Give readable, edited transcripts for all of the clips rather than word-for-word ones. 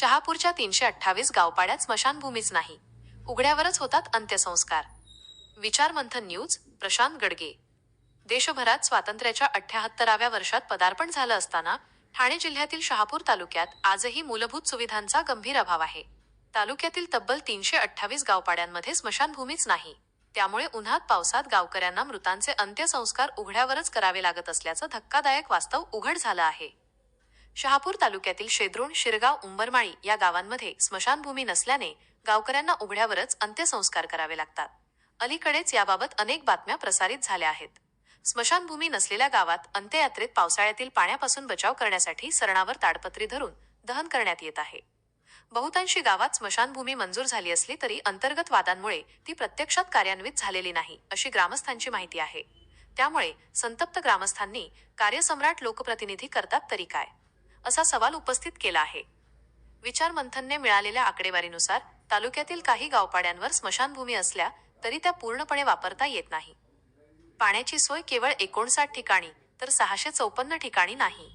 शहापूरच्या 328 गावपाड्यात स्मशानभूमीच नाही, उघड्यावरच होतात अंत्यसंस्कार. विचारमंथन न्यूज, प्रशांत गडगे. देशभरात स्वातंत्र्याच्या 78व्या वर्षात पदार्पण झालं असताना ठाणे जिल्ह्यातील शहापूर तालुक्यात आजही मूलभूत सुविधांचा गंभीर अभाव आहे. तालुक्यातील तब्बल 328 गावपाड्यांमध्ये स्मशानभूमीच नाही. त्यामुळे उन्हात पावसात गावकऱ्यांना मृतांचे अंत्यसंस्कार उघड्यावरच करावे लागत असल्याचं धक्कादायक वास्तव उघड झालं आहे. शहापूर तालुक्यातील शेद्रुण, शिरगाव, उंबरमाळी या गावांमध्ये स्मशानभूमी नसल्याने गावकऱ्यांना उघड्यावरच अंत्यसंस्कार करावे लागतात. अलीकडेच याबाबत अनेक बातम्या प्रसारित झाल्या आहेत. स्मशानभूमी नसलेल्या गावात अंत्ययात्रेत पावसाळ्यातील पाण्यापासून बचाव करण्यासाठी सरणावर ताडपत्री धरून दहन करण्यात येत आहे. बहुतांशी गावात स्मशानभूमी मंजूर झाली असली तरी अंतर्गत वादांमुळे ती प्रत्यक्षात कार्यान्वित झालेली नाही, अशी ग्रामस्थांची माहिती आहे. त्यामुळे संतप्त ग्रामस्थांनी कार्यसम्राट लोकप्रतिनिधी करतात तरी काय, असा सवाल उपस्थित केला आहे. विचारमंथनने मिळालेल्या आकडेवारीनुसार तालुक्यातील काही गावपाड्यांवर स्मशानभूमी असल्या तरी त्या पूर्णपणे वापरता येत नाही. पाण्याची सोय केवळ 59 ठिकाणी तर 654 ठिकाणी नाही.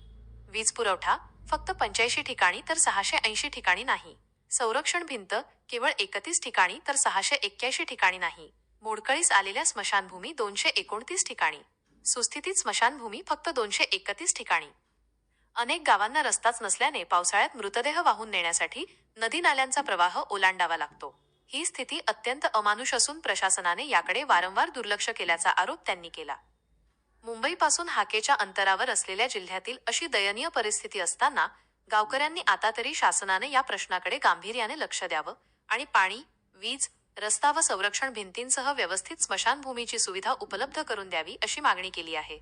वीज पुरवठा फक्त 85 ठिकाणी तर 680 ठिकाणी नाही. संरक्षण भिंत केवळ 31 ठिकाणी तर 681 ठिकाणी नाही. मोडकळीस आलेल्या स्मशानभूमी 229 ठिकाणी. सुस्थितीत स्मशानभूमी फक्त 231 ठिकाणी. अनेक गावांना रस्ताच नसल्याने पावसाळ्यात मृतदेह वाहून नेण्यासाठी नदी नाल्यांचा प्रवाह ओलांडावा लागतो. ही स्थिती अत्यंत अमानुष असून प्रशासनाने याकडे वारंवार दुर्लक्ष केल्याचा आरोप त्यांनी केला. मुंबईपासून हाकेच्या अंतरावर असलेल्या जिल्ह्यातील अशी दयनीय परिस्थिती असताना गावकऱ्यांनी आता तरी शासनाने या प्रश्नाकडे गांभीर्याने लक्ष द्यावं आणि पाणी, वीज, रस्ता व संरक्षण भिंतींसह व्यवस्थित स्मशानभूमीची सुविधा उपलब्ध करून द्यावी, अशी मागणी केली आहे.